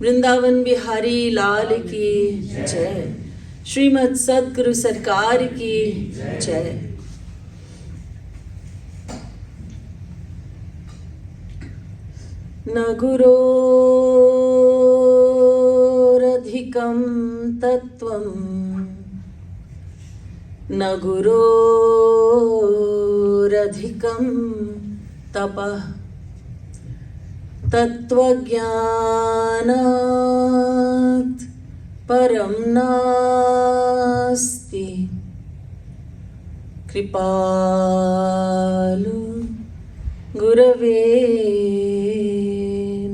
वृंदावन बिहारी लाल की जय। श्रीमद् सद्गुरु सरकार की जय। न गुरोरधिकं तत्त्वं न गुरोरधिकं तपः तत्त्वज्ञानात् परं नास्ति। कृपालु गुरवे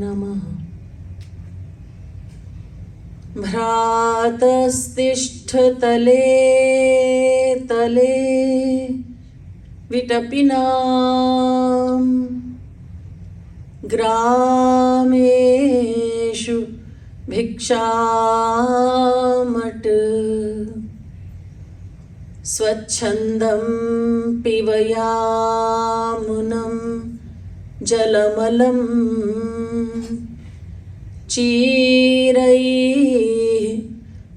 नमः। भ्रातस्तिष्ठतले तले विटपिनाम् ग्रामेषु भिक्षामट स्वच्छन्दं पिबयामुनं जलमलं चीरैः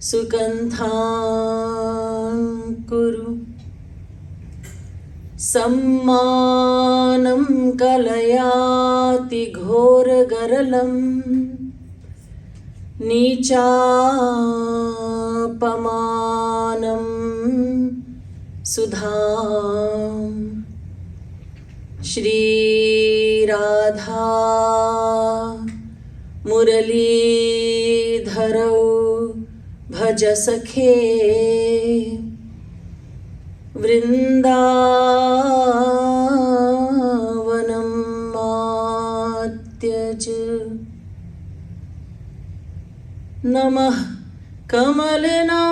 सुगन्धां कुरु। सम्मानं कलयाति घोरगरलं नीचापमानं सुधां। श्रीराधा मुरलीधरौ भज सखे वृन्दावनं मात्यज। नमः कमलनाभाय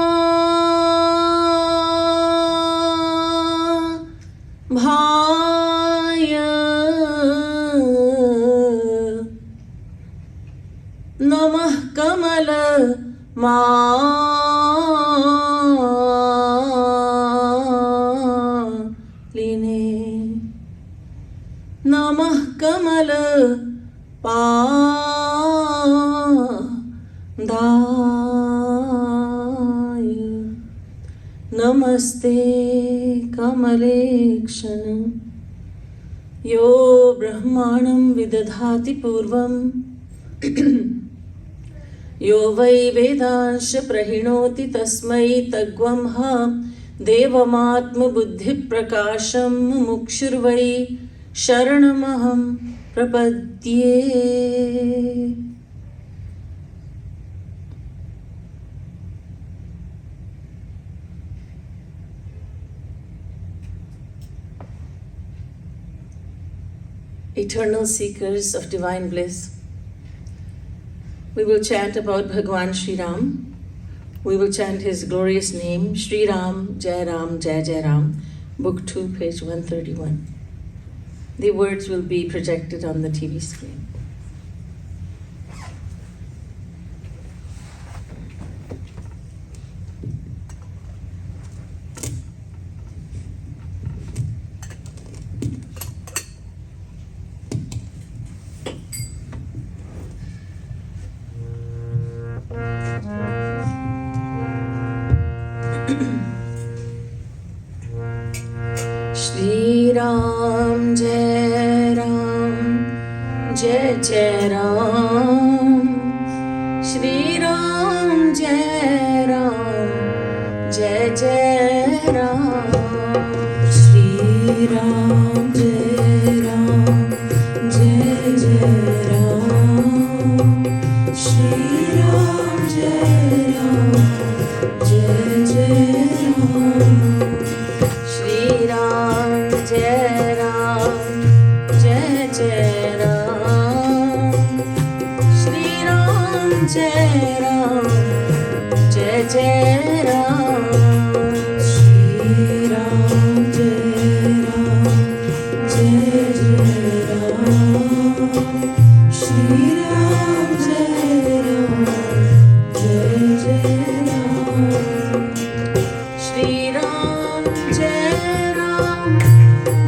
नमः कमलमालिने नमः कमलपादाय नमस्ते कमलेक्षण। यो ब्रह्माणं विदधाति पूर्वं यो वै वेदांश प्रहिणोति तस्मै तग्वंह देवमात्मबुद्धिप्रकाशं मुमुक्षुर्वै शरणमहं प्रपद्ये। Eternal seekers of divine bliss, we will chant about Bhagwan Shri Ram. We will chant his glorious name, Shri Ram, Jai Ram, Jai Jai Ram, Book 2, page 131. The words will be projected on the TV screen. Shri Ram, Jai Ram, Jai Jai Ram. Shri Ram, Jai Ram, Jai Jai Ram. Shri Ram, Jai Ram, Jai Jai Ram. Shri Ram, Jai Ram, Jai Jai Ram. Shri Ram, Jai Ram, Jai Jai Ram. Shri Ram, Jai Ram, Jai Jai Ram. Shri Ram, Jai Ram, Jai Jai Ram. Shri Ram, Jai Ram, Jai Jai Ram. Shri Ram, Jai Ram,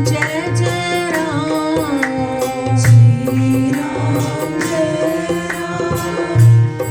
Jai Jai Ram. Shri Ram, Jai Ram,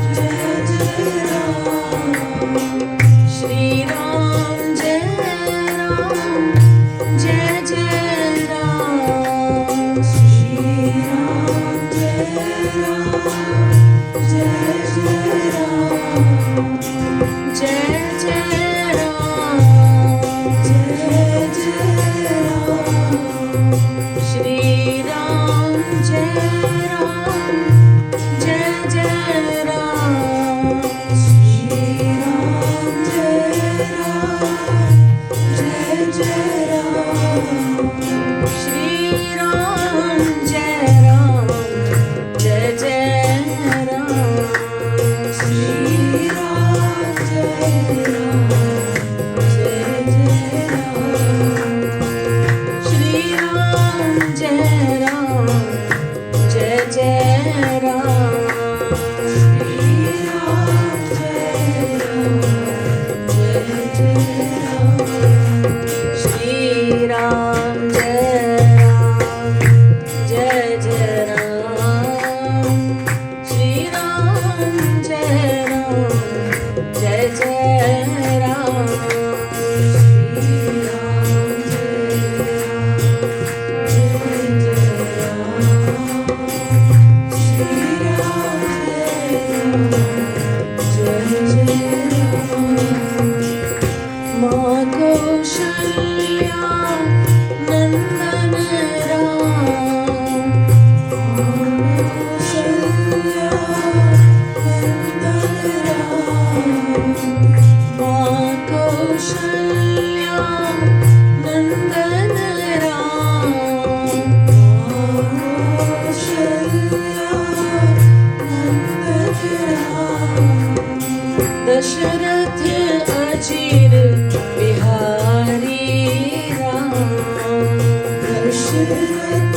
Dasharath अजीर बिहारी राम, दशरथ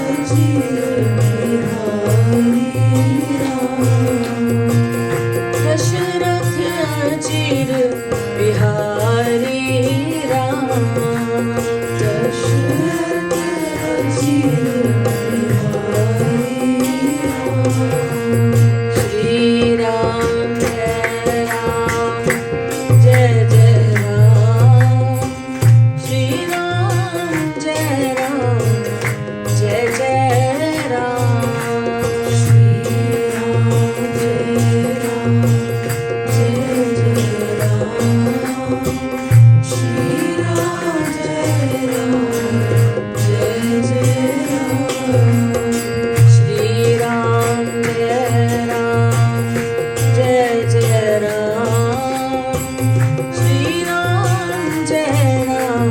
अजीर बिहारी राम, दशरथ अजीर बिहारी राम, दशरथ अजीर बिहारी राम। श्री राम जय जय राम, श्री राम जय राम, जय जय राम, श्री राम जय राम, जय जय राम, श्री राम जय राम, जय जय राम, श्री राम जय राम, जय जय राम, श्री राम जय राम,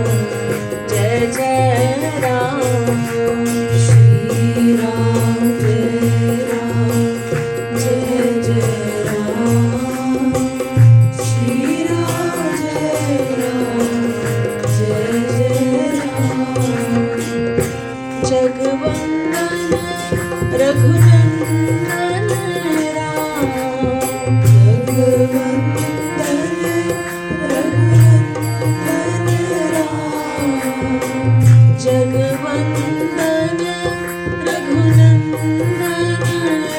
जय जय राम, श्री राम जय राम, जय जय राम, श्री राम जय राम, जय जय राम। जगवंदन रघुनंदन राम, जगवंदन रघुनंदन राम, जगवंदन रघुनंदन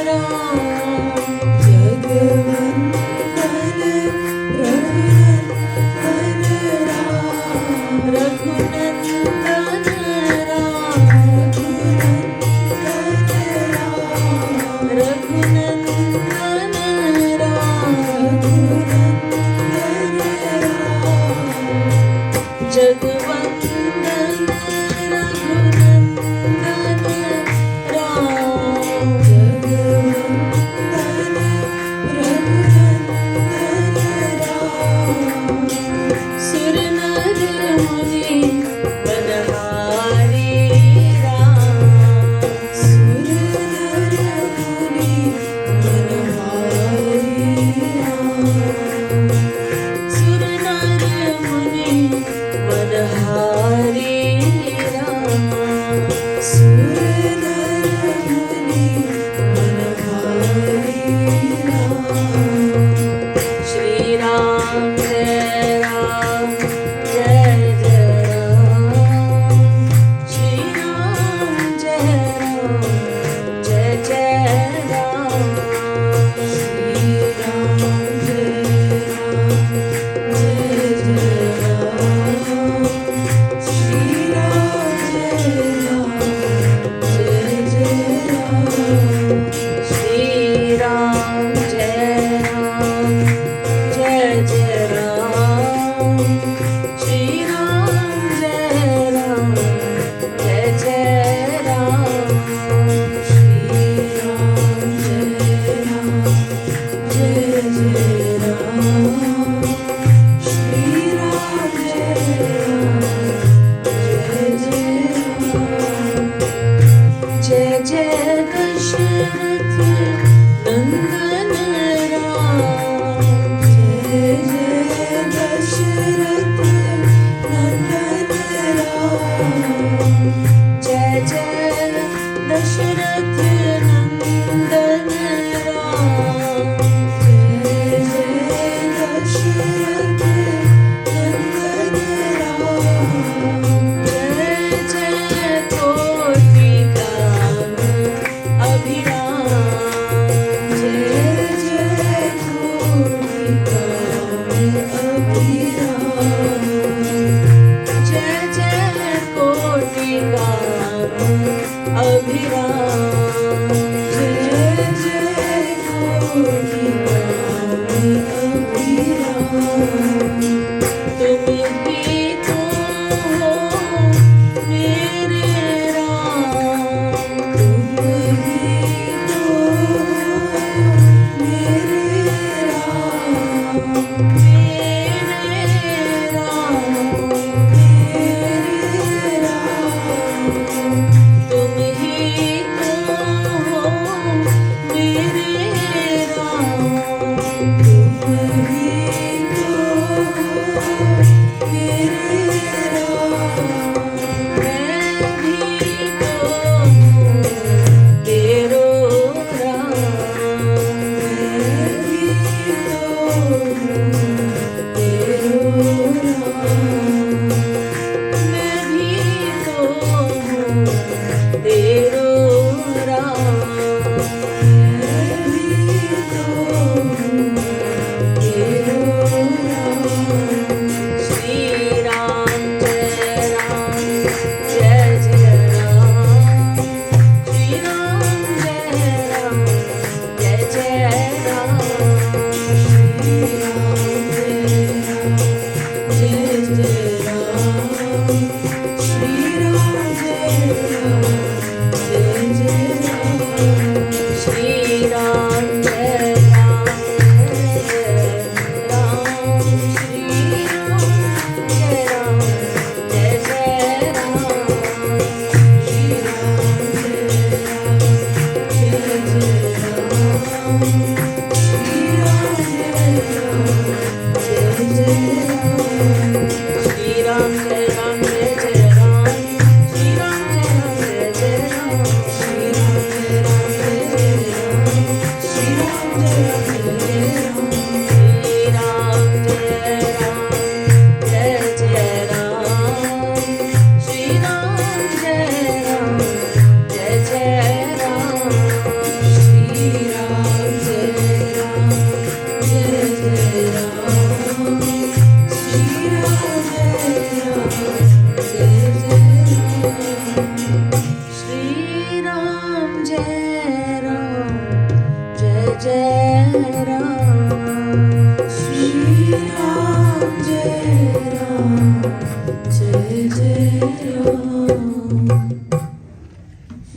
राम, जगवंदन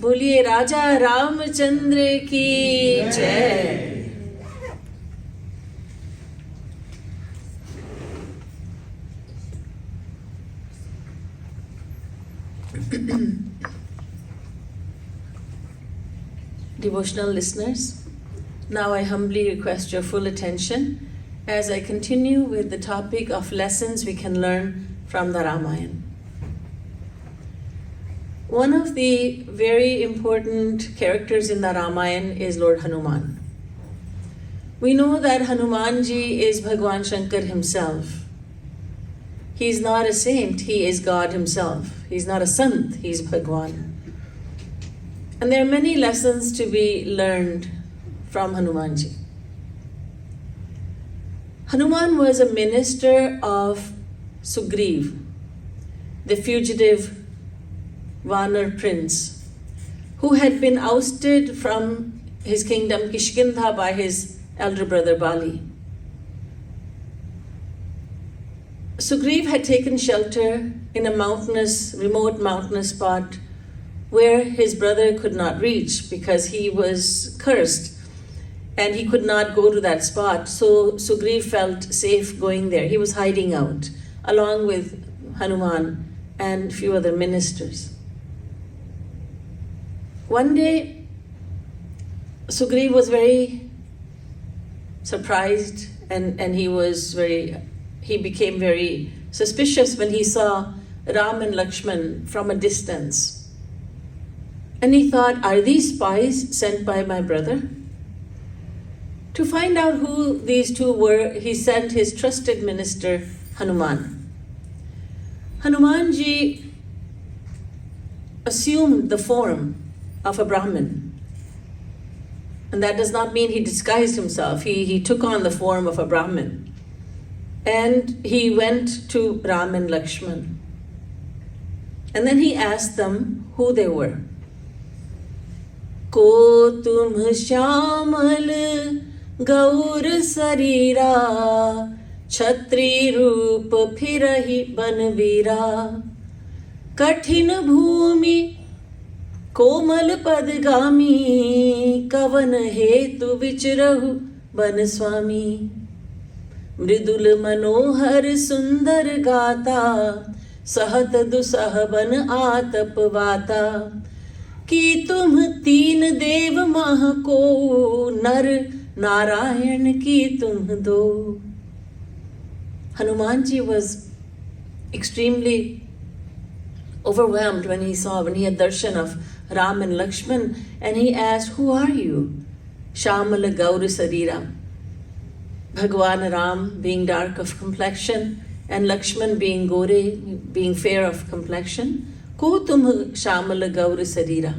बोलिए राजा रामचंद्र की जय। Devotional listeners, now I humbly request your full attention as I continue with the topic of lessons we can learn from the Ramayan. One of the very important characters in the Ramayan is Lord Hanuman. We know that Hanuman Ji is Bhagwan Shankar himself. He is not a saint, he is God himself. He is not a sant, he is Bhagwan. And there are many lessons to be learned from Hanuman Ji. Hanuman was a minister of Sugriv, the fugitive Vanar prince, who had been ousted from his kingdom Kishkindha by his elder brother Bali. Sugriv had taken shelter in a remote mountainous spot where his brother could not reach because he was cursed and he could not go to that spot. So Sugriv felt safe going there. He was hiding out along with Hanuman and a few other ministers. One day, Sugriv was very surprised and he became very suspicious when he saw Ram and Lakshman from a distance. And he thought, are these spies sent by my brother? To find out who these two were, he sent his trusted minister, Hanuman. Hanuman Ji assumed the form of a Brahmin. And that does not mean he disguised himself. He took on the form of a Brahmin. And he went to Ram and Lakshman. And then he asked them who they were. को तुम श्यामल गौर शरीरा, छत्री रूप फिरहि बनवीरा। कठिन भूमि कोमल पदगामी, कवन हेतु विचरहु बन स्वामी। मृदुल मनोहर सुंदर गाता, सहत दुसह बन आतप वाता। कि तुम तीन देव मह को, नर नारायण की तुम दो। Hanuman ji was extremely overwhelmed when he had darshan of Ram and Lakshman, and he asked, "Who are you?" Shamala Gaur Sarira. Bhagwan Ram being dark of complexion and Lakshman being gore, being fair of complexion. Ko tum Shamala Gaur Sarira.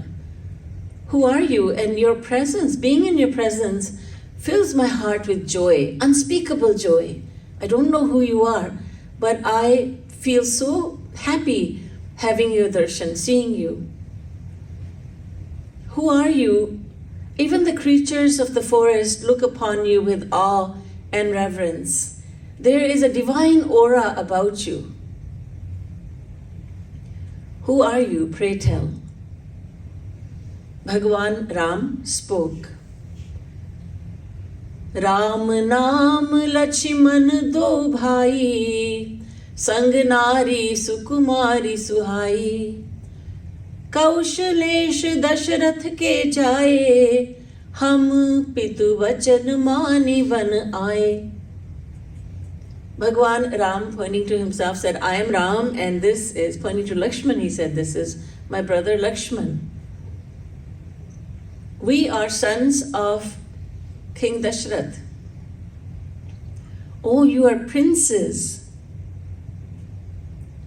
Who are you? And your presence, being in your presence, fills my heart with joy, unspeakable joy. I don't know who you are, but I feel so happy having your darshan, seeing you. Who are you? Even the creatures of the forest look upon you with awe and reverence. There is a divine aura about you. Who are you? Pray tell. Bhagwan Ram spoke. Ram नाम लक्ष्मण दो भाई, संग नारी सुकुमारी सुहाई। कौशलेश दशरथ के जाए, हम पितु वचन मानि वन आए। Bhagwan Ram, pointing to himself, said, I am Ram, and this is, pointing to Lakshman, he said, this is my brother Lakshman. We are sons of King Dashrath. Oh, you are princes.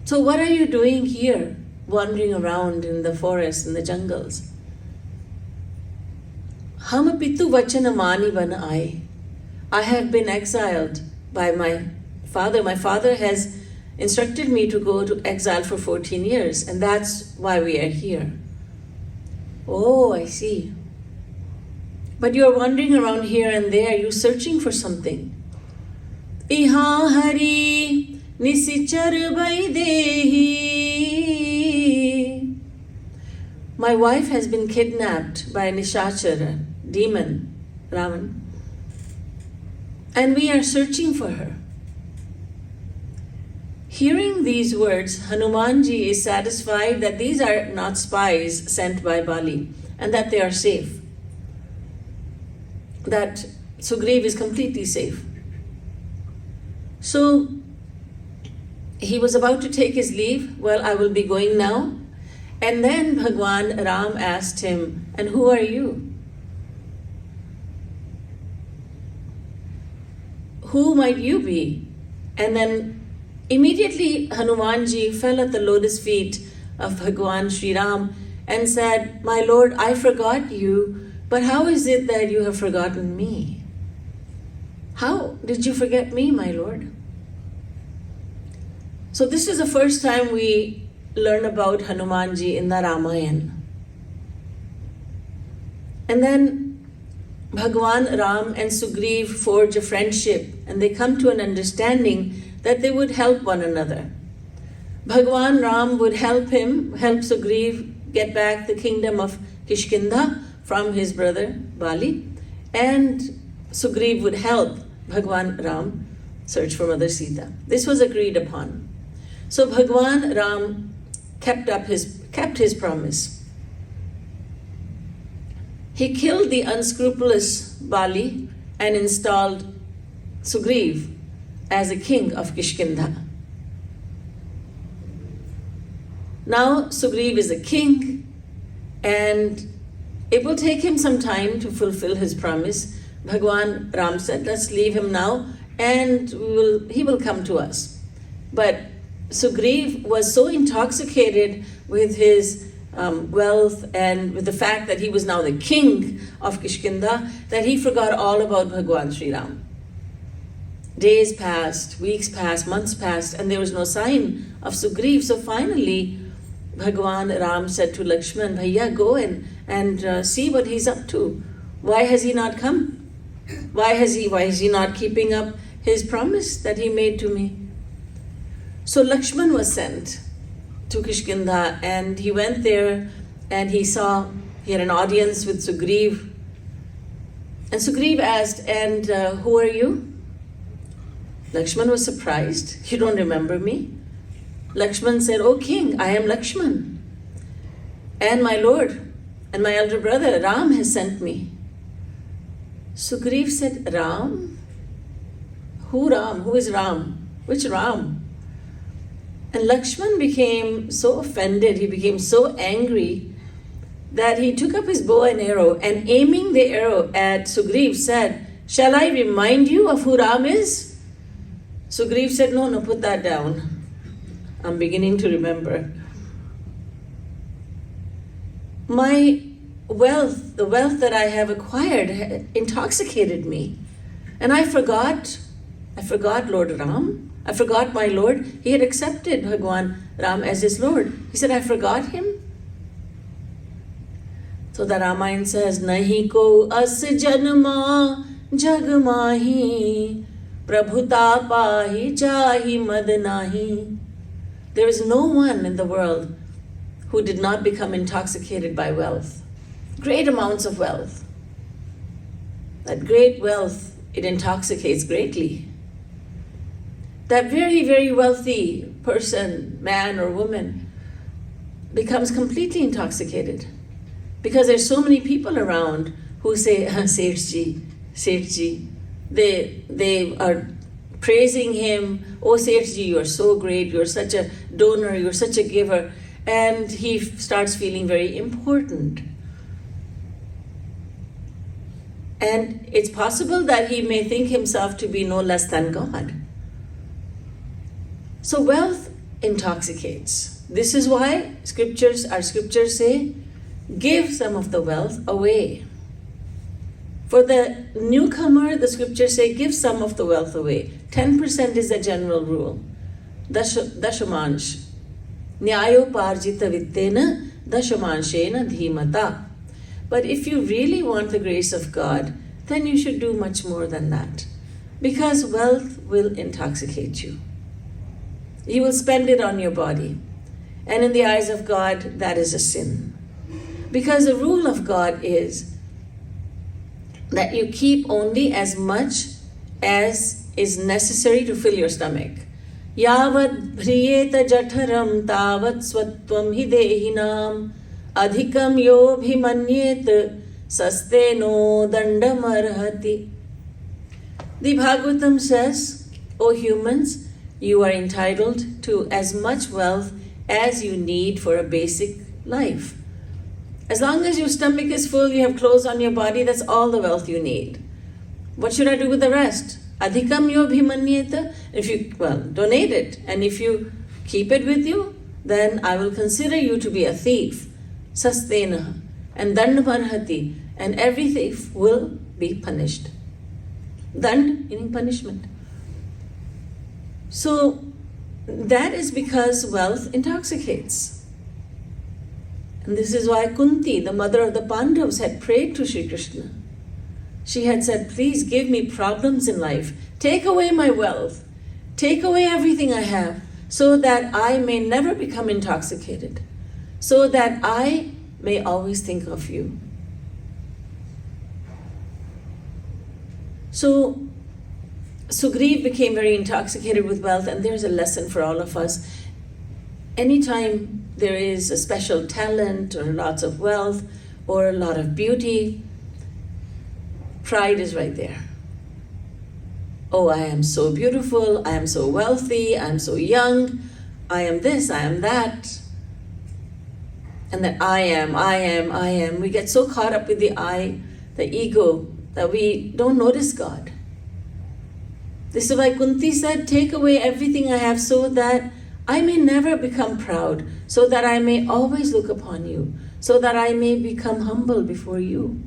So what are you doing here, wandering around in the forest, in the jungles? Ham pitu vachana mani van aaye. I have been exiled by my father. My father has instructed me to go to exile for 14 years, and that's why we are here. Oh, I see. But you are wandering around here and there, you're searching for something. Iha hari nisichar vaidehi. My wife has been kidnapped by a Nishachara, demon, Ravan. And we are searching for her. Hearing these words, Hanumanji is satisfied that these are not spies sent by Bali and that they are safe. That Sugriv is completely safe. So he was about to take his leave. Well, I will be going now. And then Bhagwan Ram asked him, and who are you? Who might you be? And then immediately Hanumanji fell at the lotus feet of Bhagwan Sri Ram and said, My Lord, I forgot you. But how is it that you have forgotten me? How did you forget me, my Lord? So this is the first time we learn about Hanumanji in the Ramayan. And then Bhagwan Ram and Sugriv forge a friendship, and they come to an understanding that they would help one another. Bhagwan Ram would help Sugriv get back the kingdom of Kishkinda from his brother Bali, and Sugriv would help Bhagwan Ram search for Mother Sita. This was agreed upon. So Bhagwan Ram kept his promise. He killed the unscrupulous Bali and installed Sugriv as a king of Kishkinda. Now Sugriv is a king, and it will take him some time to fulfill his promise. Bhagwan Ram said, let's leave him now, and he will come to us. But Sugriv was so intoxicated with his wealth and with the fact that he was now the king of Kishkinda that he forgot all about Bhagwan Sri Ram. Days passed, weeks passed, months passed, and there was no sign of Sugriv. So finally, Bhagwan Ram said to Lakshman, Bhaiya, go and see what he's up to. Why has he not come? Why is he not keeping up his promise that he made to me? So Lakshman was sent to Kishkinda, and he went there and he had an audience with Sugriv. And Sugriv asked, and who are you? Lakshman was surprised. You don't remember me? Lakshman said, "O king, I am Lakshman. And my lord and my elder brother Ram has sent me." Sugriv said, "Ram? Who Ram? Who is Ram? Which Ram?" And Lakshman became so offended, he became so angry that he took up his bow and arrow, and aiming the arrow at Sugriv said, "Shall I remind you of who Ram is?" Sugriv said, No, put that down. I'm beginning to remember. My wealth, the wealth that I have acquired, intoxicated me. And I forgot Lord Ram. I forgot my Lord. He had accepted Bhagwan Ram as his Lord. He said, I forgot him. So the Ramayan says, Nahi ko as janma jag mahi, prabhuta pahi jahi mad nahi. There is no one in the world who did not become intoxicated by wealth. Great amounts of wealth. That great wealth, it intoxicates greatly. That very, very wealthy person, man or woman, becomes completely intoxicated. Because there's so many people around who say, Seth Ji. They are praising him. Oh, Seth Ji, you're so great. You're such a donor. You're such a giver. And he starts feeling very important. And it's possible that he may think himself to be no less than God. So wealth intoxicates. This is why our scriptures say, give some of the wealth away. For the newcomer, the scriptures say, give some of the wealth away. 10% is the general rule. Dashamansh. Nyayo parjita vittena dashamanshena dhimata. But if you really want the grace of God, then you should do much more than that. Because wealth will intoxicate you. You will spend it on your body. And in the eyes of God, that is a sin. Because the rule of God is that you keep only as much as is necessary to fill your stomach. Yavad bhriyeta jatharam tavat swatvam hidehinam adhikam yo bhimanyet sasteno dandamarhati. The Bhagavatam says, O humans, you are entitled to as much wealth as you need for a basic life. As long as your stomach is full, you have clothes on your body, that's all the wealth you need. What should I do with the rest? Adhikam yo bhimanyeta. If you, donate it. And if you keep it with you, then I will consider you to be a thief. Sastena. And dandamarhati. And every thief will be punished. Dand meaning punishment. So that is because wealth intoxicates. And this is why Kunti, the mother of the Pandavas, had prayed to Sri Krishna. She had said, please give me problems in life. Take away my wealth. Take away everything I have so that I may never become intoxicated. So that I may always think of you. So Sugriv became very intoxicated with wealth, and there's a lesson for all of us. Anytime there is a special talent or lots of wealth or a lot of beauty, pride is right there. Oh, I am so beautiful, I am so wealthy, I am so young, I am this, I am that. And that I am. We get so caught up with the I, the ego, that we don't notice God. This is why Kunti said, take away everything I have so that I may never become proud, so that I may always look upon you, so that I may become humble before you.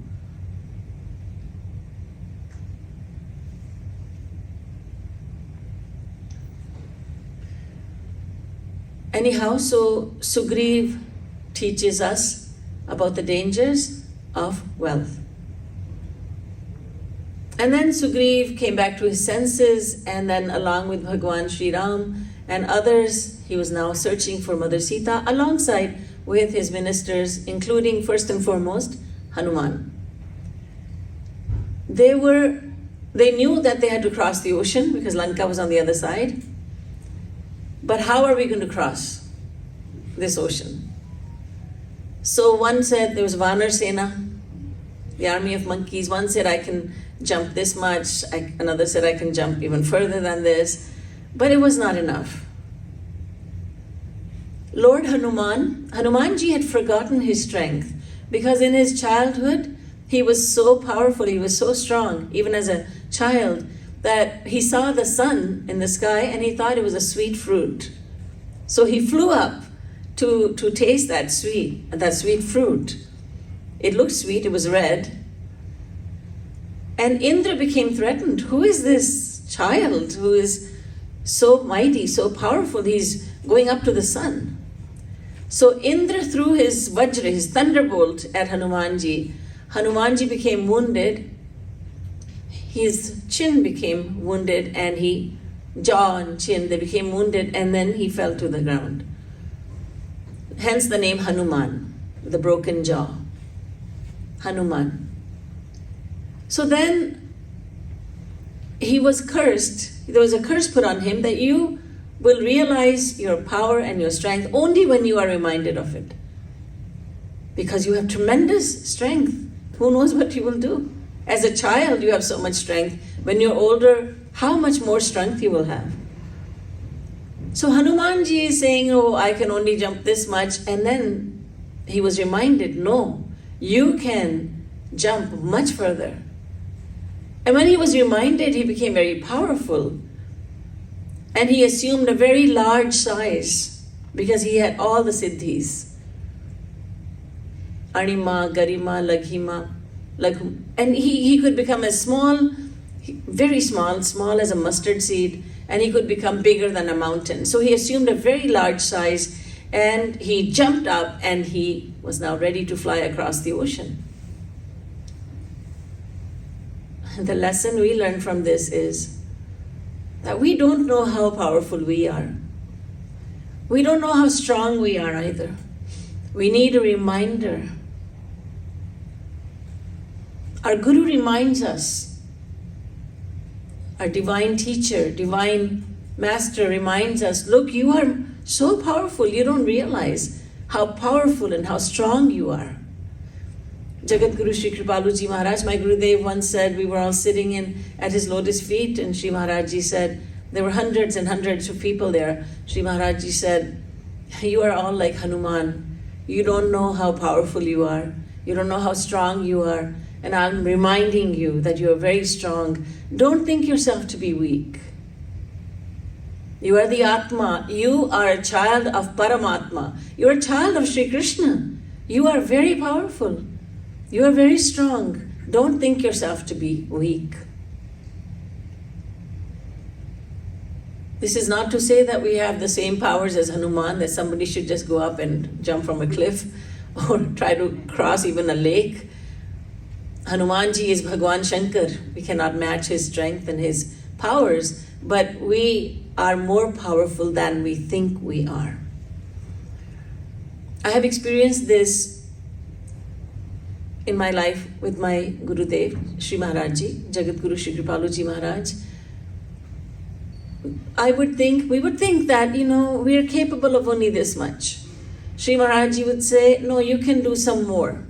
Anyhow, so Sugriv teaches us about the dangers of wealth. And then Sugriv came back to his senses, and then along with Bhagwan Sri Ram and others, he was now searching for Mother Sita alongside with his ministers, including first and foremost Hanuman. They knew that they had to cross the ocean because Lanka was on the other side. But how are we going to cross this ocean? So one said there was Vanar Sena, the army of monkeys. One said, I can jump this much. Another said, I can jump even further than this. But it was not enough. Lord Hanumanji had forgotten his strength because in his childhood, he was so powerful, he was so strong, even as a child, that he saw the sun in the sky and he thought it was a sweet fruit. So he flew up to taste that sweet fruit. It looked sweet, it was red. And Indra became threatened. Who is this child who is so mighty, so powerful? He's going up to the sun. So Indra threw his vajra, his thunderbolt at Hanumanji. Hanumanji became wounded. His chin became wounded, and jaw and chin, they became wounded, and then he fell to the ground. Hence the name Hanuman, the broken jaw. Hanuman. So then he was cursed. There was a curse put on him that you will realize your power and your strength only when you are reminded of it. Because you have tremendous strength. Who knows what you will do? As a child, you have so much strength. When you're older, how much more strength you will have? So Hanumanji is saying, oh, I can only jump this much. And then he was reminded, no, you can jump much further. And when he was reminded, he became very powerful. And he assumed a very large size because he had all the siddhis. Anima, Garima, Laghima, Laghum. And he could become as small, very small as a mustard seed, and he could become bigger than a mountain. So he assumed a very large size, and he jumped up, and he was now ready to fly across the ocean. And the lesson we learn from this is that we don't know how powerful we are. We don't know how strong we are either. We need a reminder. Our Guru reminds us. Our divine teacher, divine master reminds us, look, you are so powerful, you don't realize how powerful and how strong you are. Jagat Guru Sri Kripaluji Maharaj, my Gurudev, once said, we were all sitting at his lotus feet, and Sri Maharajji said, there were hundreds and hundreds of people there. Sri Maharajji said, you are all like Hanuman. You don't know how powerful you are. You don't know how strong you are. And I'm reminding you that you are very strong. Don't think yourself to be weak. You are the Atma. You are a child of Paramatma. You are a child of Sri Krishna. You are very powerful. You are very strong. Don't think yourself to be weak. This is not to say that we have the same powers as Hanuman, that somebody should just go up and jump from a cliff or try to cross even a lake. Hanumanji is Bhagwan Shankar. We cannot match his strength and his powers, but we are more powerful than we think we are. I have experienced this in my life with my Gurudev, Sri Maharajji, Jagat Guru Sri Kripaluji Maharaj. We would think that, we are capable of only this much. Sri Maharajji would say, no, you can do some more.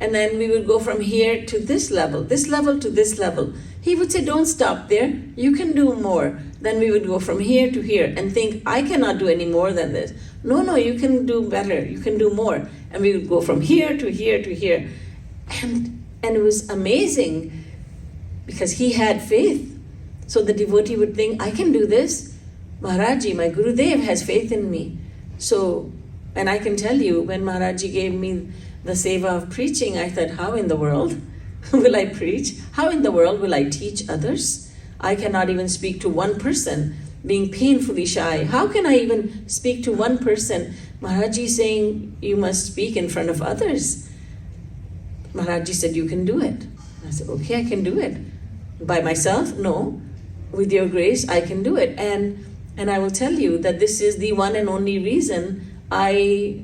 And then we would go from here to this level to this level. He would say, don't stop there, you can do more. Then we would go from here to here and think, I cannot do any more than this. No, you can do better, you can do more. And we would go from here to here to here. And it was amazing because he had faith. So the devotee would think, I can do this. Maharajji, my Gurudev has faith in me. So, and I can tell you, when Maharajji gave me the seva of preaching, I thought, how in the world will I preach? How in the world will I teach others? I cannot even speak to one person, being painfully shy. How can I even speak to one person? Maharajji is saying, you must speak in front of others. Maharajji said, you can do it. I said, okay, I can do it. By myself? No. With your grace, I can do it. And I will tell you that this is the one and only reason I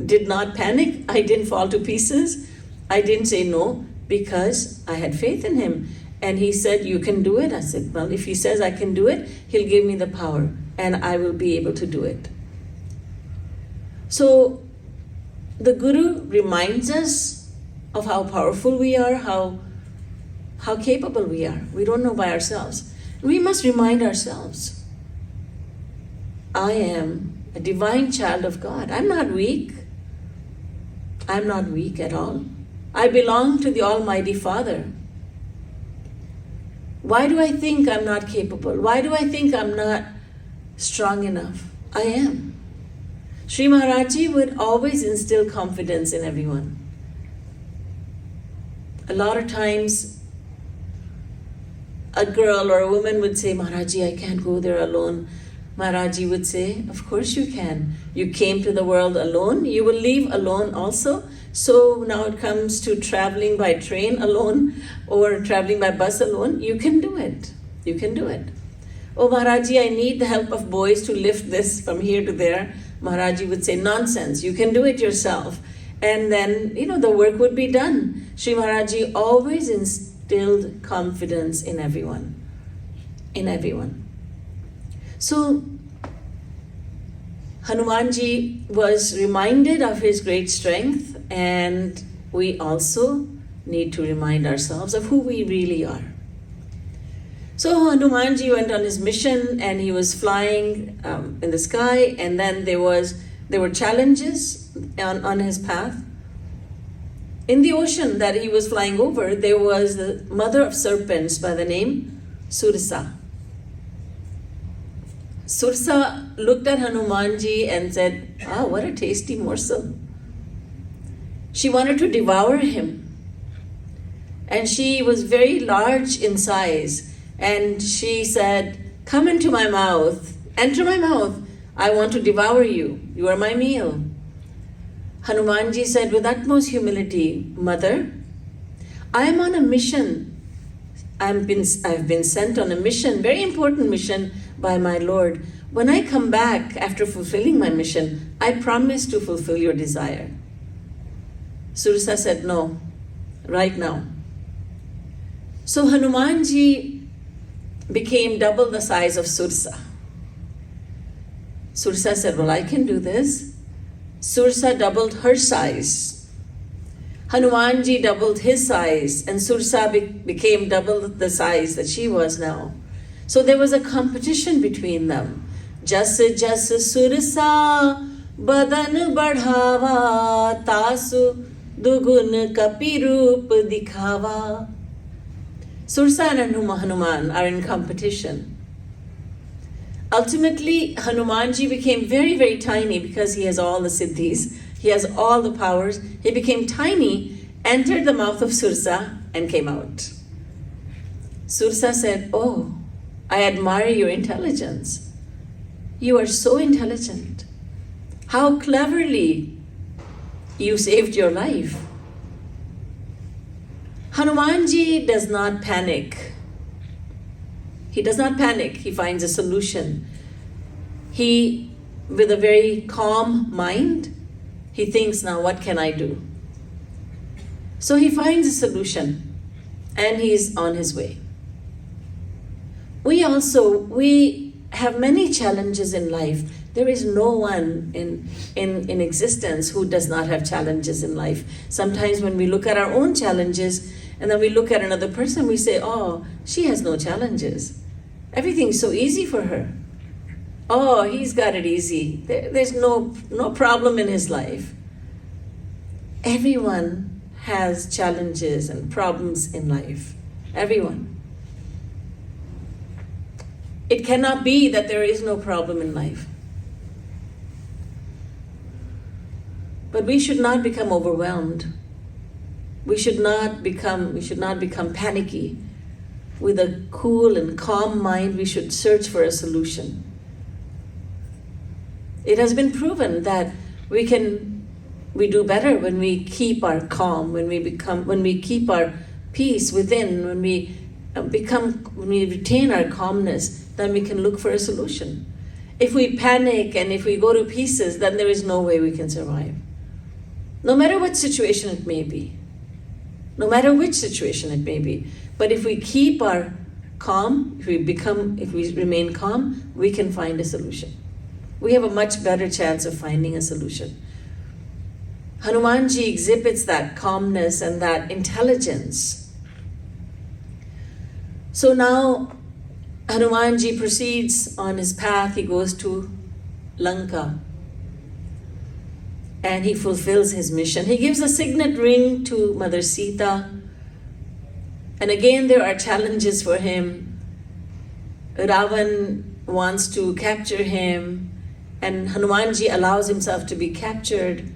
did not panic. I didn't fall to pieces. I didn't say no, because I had faith in him. And he said, you can do it. I said, well, if he says I can do it, he'll give me the power and I will be able to do it. So the Guru reminds us of how powerful we are, how capable we are. We don't know by ourselves. We must remind ourselves, I am a divine child of God. I'm not weak. I'm not weak at all. I belong to the Almighty Father. Why do I think I'm not capable? Why do I think I'm not strong enough? I am. Sri Maharaji would always instill confidence in everyone. A lot of times, a girl or a woman would say, Maharaji, I can't go there alone. Maharaji would say, of course you can. You came to the world alone. You will leave alone also. So now it comes to traveling by train alone or traveling by bus alone. You can do it. You can do it. Oh, Maharaji, I need the help of boys to lift this from here to there. Maharaji would say, nonsense. You can do it yourself. And then, the work would be done. Sri Maharaji always instilled confidence in everyone. In everyone. So, Hanumanji was reminded of his great strength, and we also need to remind ourselves of who we really are. So Hanumanji went on his mission, and he was flying in the sky, and then there were challenges on his path. In the ocean that he was flying over, there was the mother of serpents by the name Sursa. Sursa looked at Hanumanji and said, what a tasty morsel. She wanted to devour him. And she was very large in size. And she said, come into my mouth, enter my mouth. I want to devour you. You are my meal. Hanumanji said with utmost humility, Mother, I am on a mission. I've been sent on a mission, very important mission by my Lord. When I come back after fulfilling my mission, I promise to fulfill your desire. Sursa said, no, right now. So Hanumanji became double the size of Sursa. Sursa said, well, I can do this. Sursa doubled her size. Hanumanji doubled his size, and Sursa became double the size that she was now. So there was a competition between them. Jas jas Sursa badan badhava tasu dugun kapirup dikhava. Sursa and Hanuman are in competition. Ultimately, Hanumanji became very, very tiny because he has all the siddhis. He has all the powers. He became tiny, entered the mouth of Sursa, and came out. Sursa said, oh, I admire your intelligence. You are so intelligent. How cleverly you saved your life. Hanumanji does not panic. He does not panic. He finds a solution. He, with a very calm mind, he thinks, now what can I do? So he finds a solution, and he's on his way. We have many challenges in life. There is no one in existence who does not have challenges in life. Sometimes when we look at our own challenges, and then we look at another person, we say, oh, she has no challenges. Everything's so easy for her. Oh, he's got it easy. There's no problem in his life. Everyone has challenges and problems in life. Everyone. It cannot be that there is no problem in life. But we should not become overwhelmed. We should not become panicky. With a cool and calm mind, we should search for a solution. It has been proven that we do better when we keep our calm, when we keep our peace within, when we when we retain our calmness, then we can look for a solution. If we panic and if we go to pieces, then there is no way we can survive. No matter what situation it may be. No matter which situation it may be. But if we keep our calm, if we remain calm, we can find a solution. We have a much better chance of finding a solution. Hanumanji exhibits that calmness and that intelligence. So now Hanumanji proceeds on his path. He goes to Lanka and he fulfills his mission. He gives a signet ring to Mother Sita. And again, there are challenges for him. Ravan wants to capture him, and Hanumanji allows himself to be captured.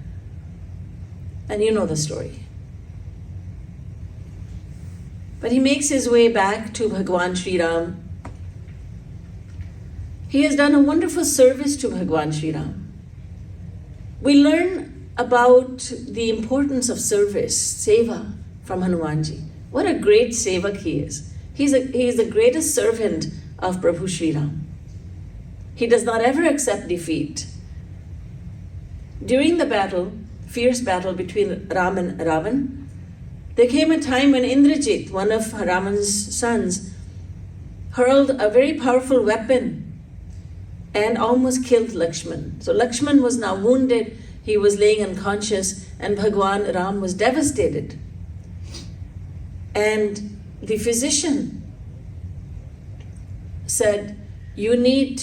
And you know the story. But he makes his way back to Bhagwan Sri Ram. He has done a wonderful service to Bhagwan Sri Ram. We learn about the importance of service, seva, from Hanumanji. What a great sevak he is. He is the greatest servant of Prabhu Sri Ram. He does not ever accept defeat. During the battle, fierce battle between Ram and Ravan, there came a time when Indrajit, one of Raman's sons, hurled a very powerful weapon and almost killed Lakshman. So Lakshman was now wounded, he was laying unconscious, and Bhagwan Ram was devastated. And the physician said, we need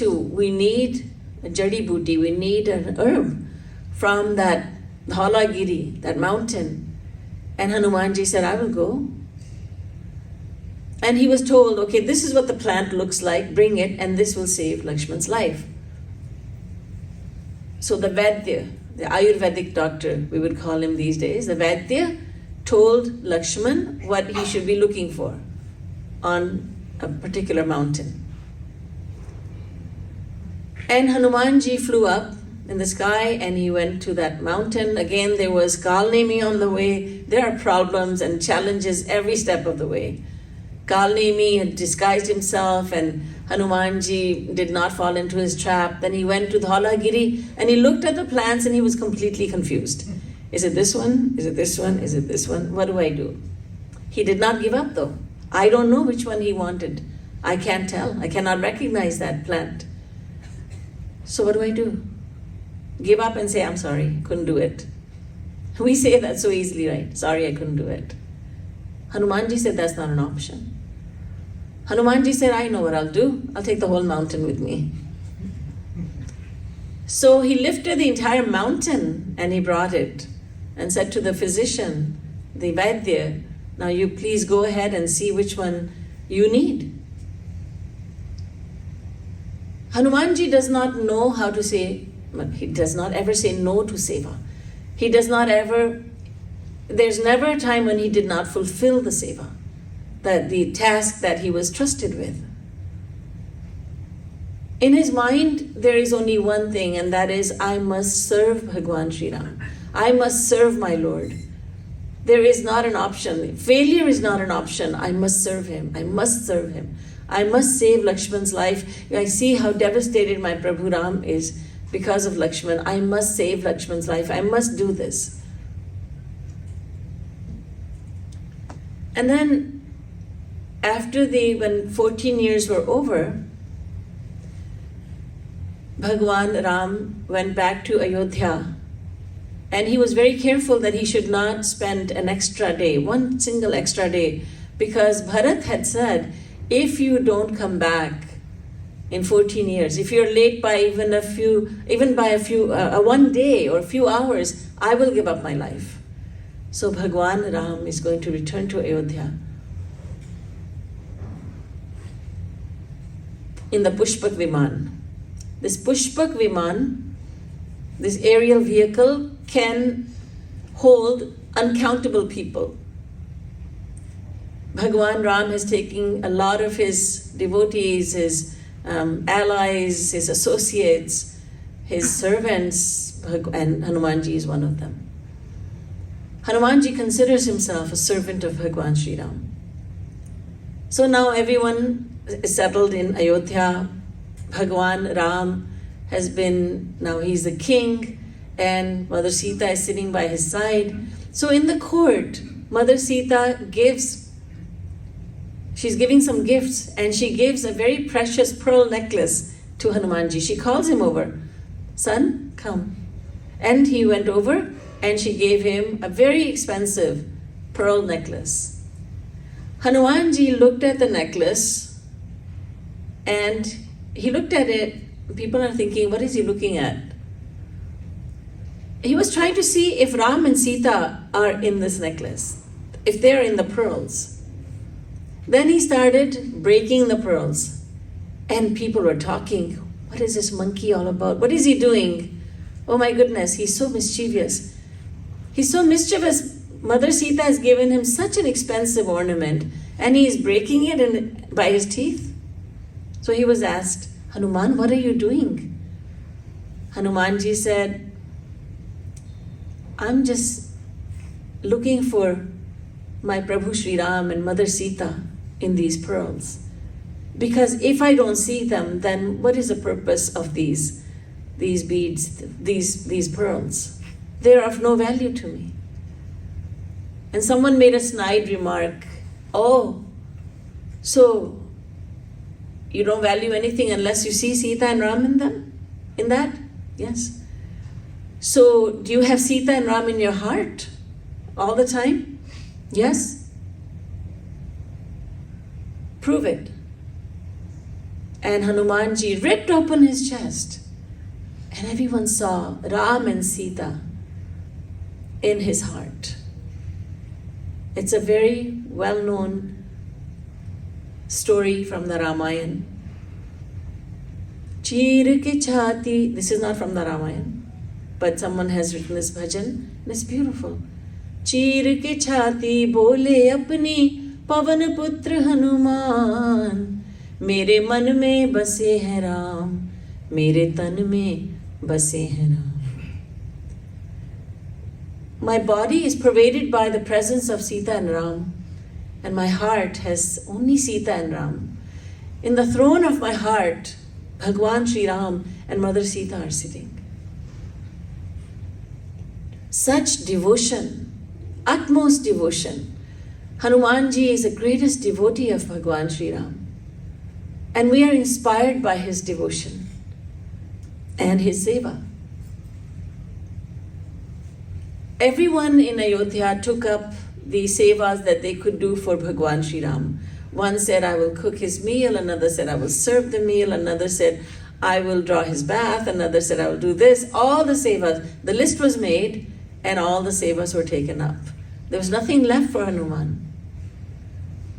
a jadi booty, we need an herb from that Dhalagiri, that mountain. And Hanumanji said, I will go. And he was told, okay, this is what the plant looks like, bring it, and this will save Lakshman's life. So the Vaidya, the Ayurvedic doctor, we would call him these days, the Vaidya told Lakshman what he should be looking for on a particular mountain. And Hanumanji flew up in the sky and he went to that mountain. Again, there was Kalnemi on the way. There are problems and challenges every step of the way. Kalnemi had disguised himself and Hanumanji did not fall into his trap. Then he went to Dhalagiri and he looked at the plants and he was completely confused. Is it this one? Is it this one? Is it this one? What do I do? He did not give up though. I don't know which one he wanted. I can't tell. I cannot recognize that plant. So what do I do? Give up and say, I'm sorry, couldn't do it. We say that so easily, right? Sorry, I couldn't do it. Hanumanji said that's not an option. Hanumanji said, I know what I'll do. I'll take the whole mountain with me. So he lifted the entire mountain and he brought it and said to the physician, the Vaidya, now you please go ahead and see which one you need. Hanumanji does not know how to say, he does not ever say no to seva. He does not ever, there's never a time when he did not fulfill the seva, the task that he was trusted with. In his mind, there is only one thing, and that is, I must serve Bhagwan Sri Ram. I must serve my Lord. There is not an option. Failure is not an option. I must serve him. I must serve him. I must save Lakshman's life. I see how devastated my Prabhu Ram is because of Lakshman. I must save Lakshman's life. I must do this. And then, when 14 years were over, Bhagwan Ram went back to Ayodhya. And he was very careful that he should not spend an extra day, one single extra day, because Bharat had said, if you don't come back in 14 years, if you're late by one day or a few hours, I will give up my life. So Bhagwan Ram is going to return to Ayodhya in the Pushpak Viman. This Pushpak Viman, this aerial vehicle, can hold uncountable people. Bhagwan Ram has taken a lot of his devotees, his allies, his associates, his servants, and Hanumanji is one of them. Hanumanji considers himself a servant of Bhagwan Sri Ram. So now everyone is settled in Ayodhya. Bhagwan Ram has been, now he's the king, and Mother Sita is sitting by his side. So in the court, Mother Sita she's giving some gifts, and she gives a very precious pearl necklace to Hanumanji. She calls him over, "Son, come." And he went over, and she gave him a very expensive pearl necklace. Hanumanji looked at the necklace, and he looked at it. People are thinking, what is he looking at? He was trying to see if Ram and Sita are in this necklace, if they're in the pearls. Then he started breaking the pearls, and people were talking, what is this monkey all about? What is he doing? Oh my goodness, he's so mischievous. He's so mischievous. Mother Sita has given him such an expensive ornament, and he is breaking it by his teeth. So he was asked, Hanuman, what are you doing? Hanumanji said, I'm just looking for my Prabhu Sri Ram and Mother Sita in these pearls. Because if I don't see them, then what is the purpose of these beads, these pearls? They're of no value to me. And someone made a snide remark, oh, so you don't value anything unless you see Sita and Ram in them? In that? Yes. So do you have Sita and Ram in your heart all the time? Yes. Prove it. And Hanumanji ripped open his chest, and everyone saw Ram and Sita in his heart. It's a very well-known story from the Ramayan. Cheer ke chhati. This is not from the Ramayan, but someone has written this bhajan, and it's beautiful. Cheer ke chhati bole apni pavan putra Hanuman. Mere man mein base hai Ram, mere tan mein base hai Ram. My body is pervaded by the presence of Sita and Ram, and my heart has only Sita and Ram. In the throne of my heart, Bhagwan Sri Ram and Mother Sita are sitting. Such devotion, utmost devotion. Hanumanji is the greatest devotee of Bhagwan Sri Ram. And we are inspired by his devotion and his seva. Everyone in Ayodhya took up the sevas that they could do for Bhagwan Sri Ram. One said, I will cook his meal. Another said, I will serve the meal. Another said, I will draw his bath. Another said, I will do this. All the sevas. The list was made, and all the sevas were taken up. There was nothing left for Hanuman.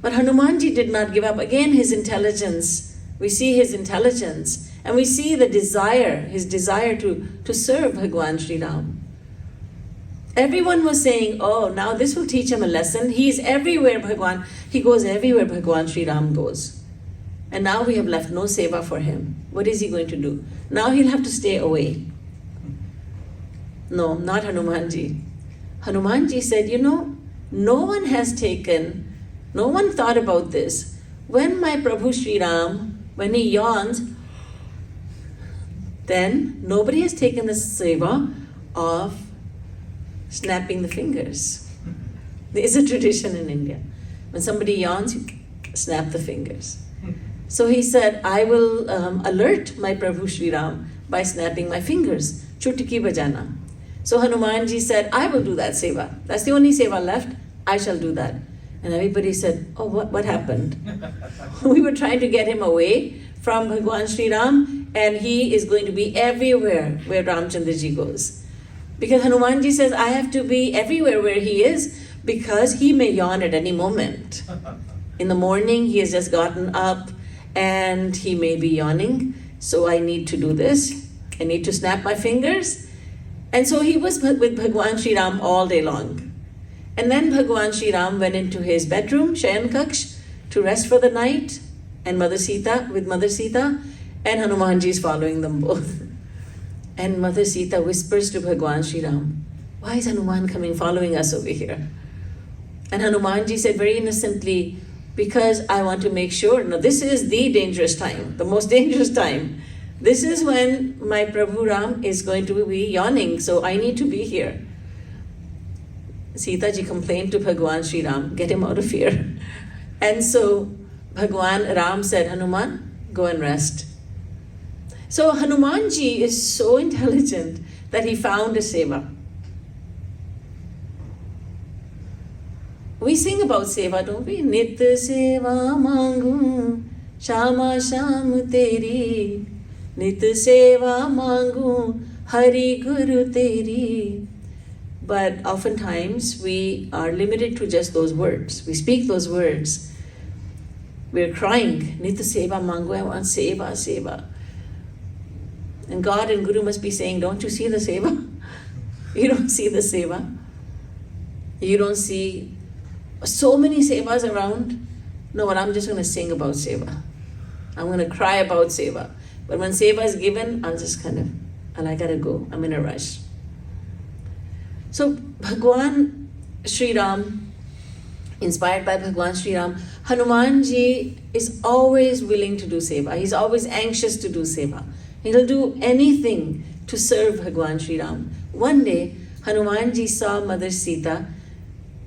But Hanumanji did not give up. Again, his intelligence. We see his intelligence, and we see the desire, his desire to serve Bhagwan Sri Ram. Everyone was saying, oh, now this will teach him a lesson. He's everywhere, Bhagwan. He goes everywhere Bhagwan Sri Ram goes. And now we have left no seva for him. What is he going to do? Now he'll have to stay away. No, not Hanumanji. Hanumanji said, no one thought about this. When my Prabhu Sri Ram, when he yawns, then nobody has taken the seva of snapping the fingers. There is a tradition in India. When somebody yawns, you snap the fingers. So he said, I will alert my Prabhu Sri Ram by snapping my fingers. Chutki bajana. So Hanumanji said, I will do that seva. That's the only seva left. I shall do that. And everybody said, oh, what happened? We were trying to get him away from Bhagwan Sri Ram, and he is going to be everywhere where Ramchandra Ji goes. Because Hanumanji says, I have to be everywhere where he is, because he may yawn at any moment. In the morning, he has just gotten up, and he may be yawning, so I need to do this. I need to snap my fingers. And so he was with Bhagwan Sri Ram all day long. And then Bhagwan Sri Ram went into his bedroom, Shayan Kaksh, to rest for the night, and Mother Sita, and Hanumanji is following them both. And Mother Sita whispers to Bhagwan Sri Ram, why is Hanuman following us over here? And Hanumanji said very innocently, because I want to make sure. Now, this is the dangerous time, the most dangerous time. This is when my Prabhu Ram is going to be yawning, so I need to be here. Sita ji complained to Bhagwan Sri Ram, get him out of here. And so Bhagwan Ram said, Hanuman, go and rest. So Hanuman ji is so intelligent that he found a seva. We sing about seva, don't we? Nit seva mangu, shama sham teri. Nit seva mangu, hari guru teri. But oftentimes we are limited to just those words. We speak those words. We're crying, Nit seva mangu, I want seva, seva. And God and Guru must be saying, don't you see the seva? You don't see the seva. You don't see so many sevas around. No, but I'm just going to sing about seva. I'm going to cry about seva. But when seva is given, I'll just I gotta go. I'm in a rush. So Bhagwan Sri Ram, inspired by Bhagwan Sri Ram, Hanuman ji is always willing to do seva. He's always anxious to do seva. He'll do anything to serve Bhagwan Sri Ram. One day, Hanuman ji saw Mother Sita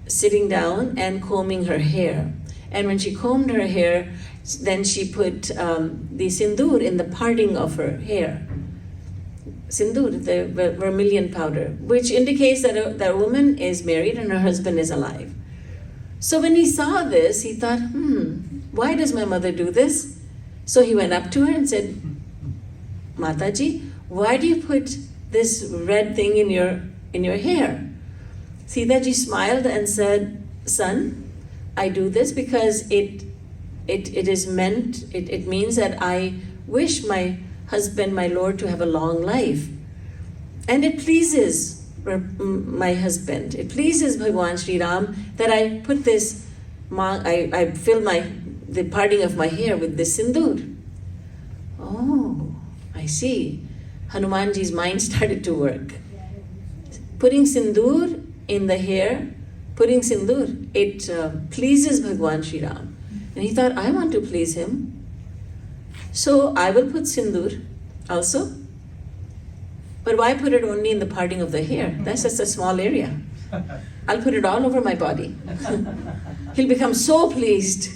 sitting down and combing her hair. And when she combed her hair, then she put the sindoor in the parting of her hair. Sindoor, the vermilion powder, which indicates that a woman is married and her husband is alive. So when he saw this, he thought, why does my mother do this? So he went up to her and said, Mataji, why do you put this red thing in your hair? Sita ji smiled and said, son, I do this because it means that I wish my husband, my Lord, to have a long life. And it pleases my husband. It pleases Bhagwan Sri Ram that I put this, I fill the parting of my hair with this sindoor. Oh, I see. Hanumanji's mind started to work. Putting sindoor in the hair, it pleases Bhagwan Sri Ram. And he thought, I want to please him. So I will put sindoor also. But why put it only in the parting of the hair? That's just a small area. I'll put it all over my body. He'll become so pleased.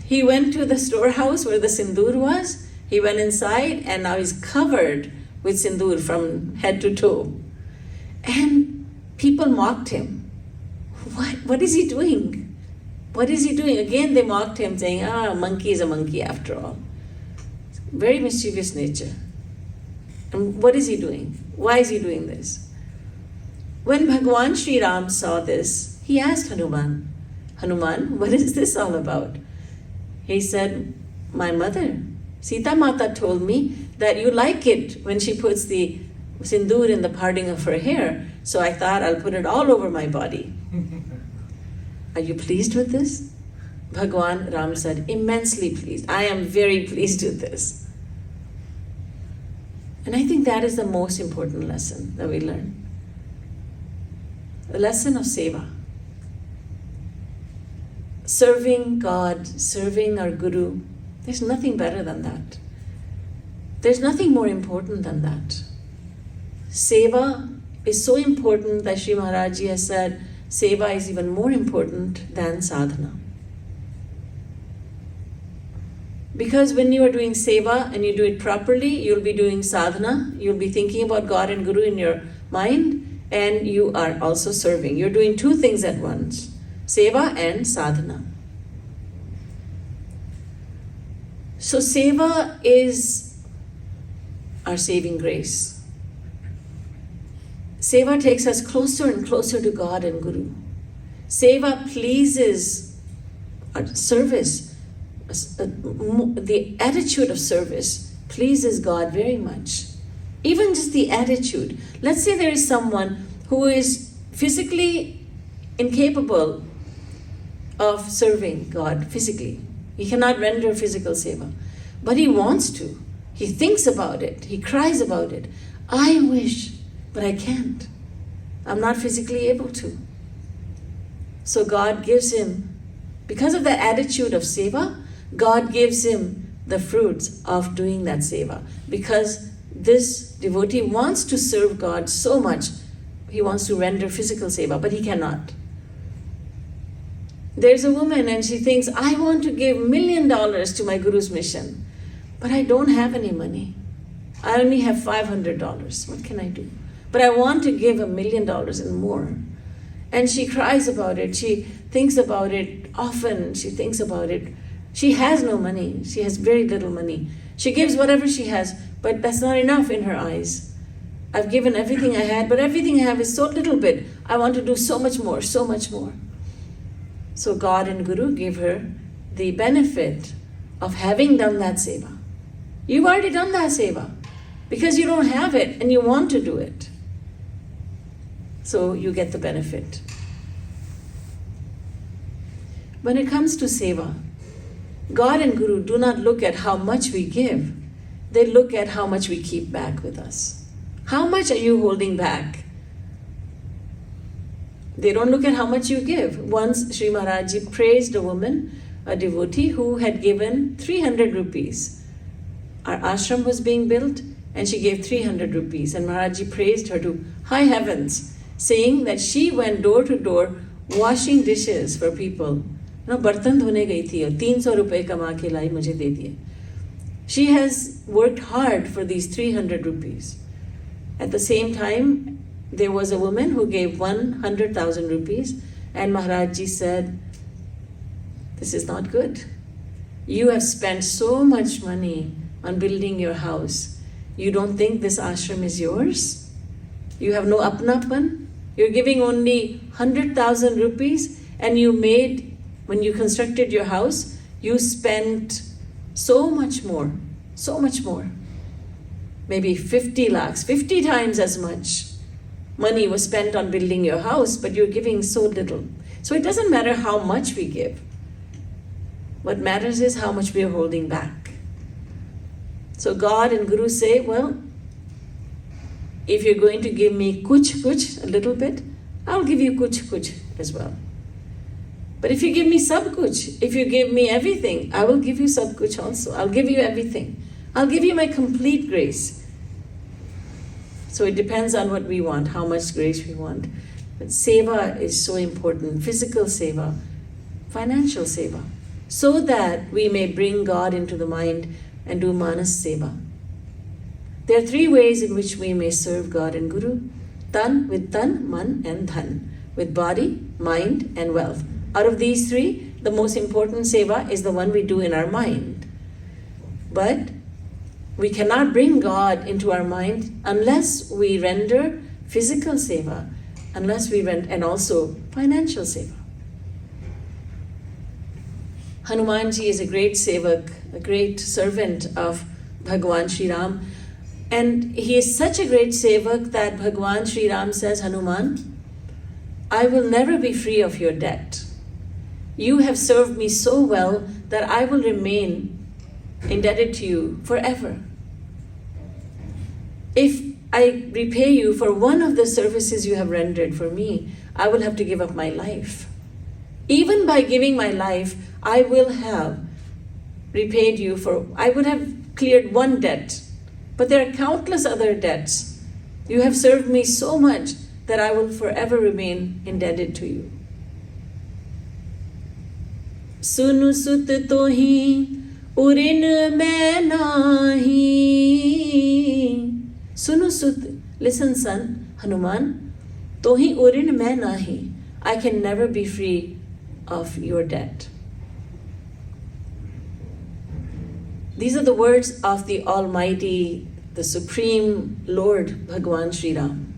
He went to the storehouse where the sindoor was. He went inside and now he's covered with sindoor from head to toe. And people mocked him. What is he doing? What is he doing? Again, they mocked him, saying, a monkey is a monkey after all. Very mischievous nature. And what is he doing? Why is he doing this? When Bhagwan Sri Ram saw this, he asked Hanuman, Hanuman, what is this all about? He said, my mother, Sita Mata, told me that you like it when she puts the sindoor in the parting of her hair, so I thought I'll put it all over my body. Are you pleased with this? Bhagwan Ram said, immensely pleased. I am very pleased with this. And I think that is the most important lesson that we learn. The lesson of seva. Serving God, serving our Guru, there's nothing better than that. There's nothing more important than that. Seva is so important that Sri Maharaj Ji has said, seva is even more important than sadhana. Because when you are doing seva and you do it properly, you'll be doing sadhana, you'll be thinking about God and Guru in your mind, and you are also serving. You're doing two things at once, seva and sadhana. So seva is our saving grace. Seva takes us closer and closer to God and Guru. Seva pleases our service. The attitude of service pleases God very much. Even just the attitude. Let's say there is someone who is physically incapable of serving God physically. He cannot render physical seva. But he wants to. He thinks about it. He cries about it. I wish, but I can't. I'm not physically able to. So God gives him Because of that attitude of seva, God gives him the fruits of doing that seva. Because this devotee wants to serve God so much, he wants to render physical seva, but he cannot. There's a woman and she thinks, I want to give $1 million to my Guru's mission, but I don't have any money. I only have $500. What can I do? But I want to give $1 million and more. And she cries about it. She thinks about it often. She thinks about it. She has no money. She has very little money. She gives whatever she has, but that's not enough in her eyes. I've given everything I had, but everything I have is so little bit. I want to do so much more, so much more. So God and Guru give her the benefit of having done that seva. You've already done that seva because you don't have it and you want to do it. So you get the benefit. When it comes to seva, God and Guru do not look at how much we give. They look at how much we keep back with us. How much are you holding back? They don't look at how much you give. Once Sri Maharaj Ji praised a woman, a devotee who had given 300 rupees. Our ashram was being built and she gave 300 rupees. And Maharaj Ji praised her to high heavens, saying that she went door to door washing dishes for people. बर्तन धोने गई थी और 300 रुपए कमा के लाई मुझे दे दिए. She has worked hard for these 300 rupees. At the same time, there was a woman who gave 100,000 rupees and Maharaj Ji said, this is not good. You have spent so much money on building your house. You don't think this ashram is yours? You have no apnapan? You're giving only 100,000 rupees and you made, when you constructed your house, you spent so much more. Maybe 50 lakhs, 50 times as much money was spent on building your house, but you're giving so little. So it doesn't matter how much we give. What matters is how much we are holding back. So God and Guru say, well, if you're going to give me kuch, a little bit, I'll give you kuch as well. But if you give me sab kuch, if you give me everything, I will give you sab kuch also. I'll give you everything. I'll give you my complete grace. So it depends on what we want, how much grace we want. But seva is so important, physical seva, financial seva, so that we may bring God into the mind and do manas seva. There are 3 ways in which we may serve God and Guru. With tan, man and dhan. With body, mind and wealth. Out of these 3, the most important seva is the one we do in our mind. But we cannot bring God into our mind unless we render physical seva, and also financial seva. Hanuman Ji is a great sevak, a great servant of Bhagwan Sri Ram. And he is such a great sevak that Bhagwan Sri Ram says, Hanuman, I will never be free of your debt. You have served me so well that I will remain indebted to you forever. If I repay you for one of the services you have rendered for me, I will have to give up my life. Even by giving my life, I will have repaid you I would have cleared one debt. But there are countless other debts. You have served me so much that I will forever remain indebted to you. Sunu sut tohi urin mein nahi. Sunu sut, listen son, Hanuman, tohi urin mein nahi. I can never be free of your debt. These are the words of the Almighty, the Supreme Lord, Bhagwan Sri Ram.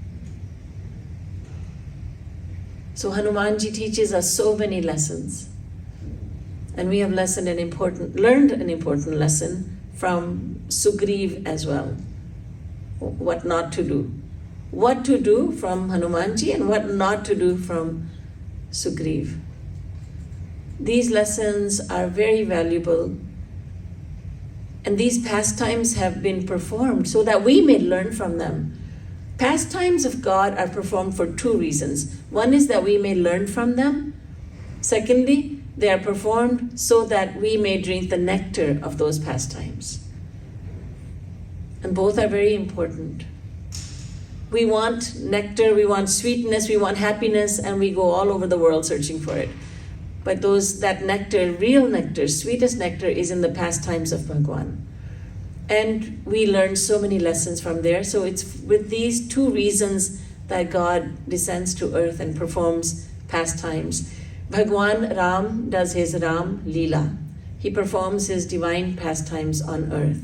So Hanumanji teaches us so many lessons. And we have learned an important lesson from Sugriv as well. What not to do. What to do from Hanumanji and what not to do from Sugriv. These lessons are very valuable. And these pastimes have been performed so that we may learn from them. Pastimes of God are performed for 2 reasons. One is that we may learn from them. Secondly, They are performed so that we may drink the nectar of those pastimes. And both are very important. We want nectar, we want sweetness, we want happiness, and we go all over the world searching for it. But that nectar, real nectar, sweetest nectar, is in the pastimes of Bhagwan. And we learn so many lessons from there. So it's with these two reasons that God descends to earth and performs pastimes. Bhagwan Ram does his Ram Leela. He performs his divine pastimes on earth.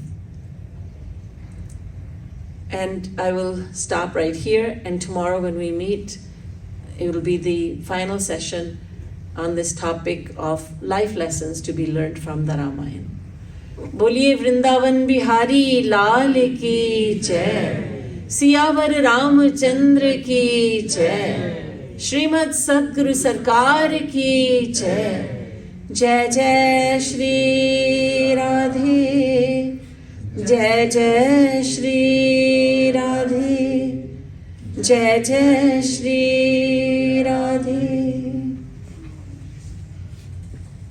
And I will stop right here, and tomorrow when we meet, it will be the final session on this topic of life lessons to be learned from the Ramayan. बोलिए वृंदावन बिहारी लाल की जय, सियावर रामचंद्र की जय, श्रीमद् सद्गुरु सरकार की जय। जय जय श्री राधे, जय जय श्री राधे, जय जय श्री राधे।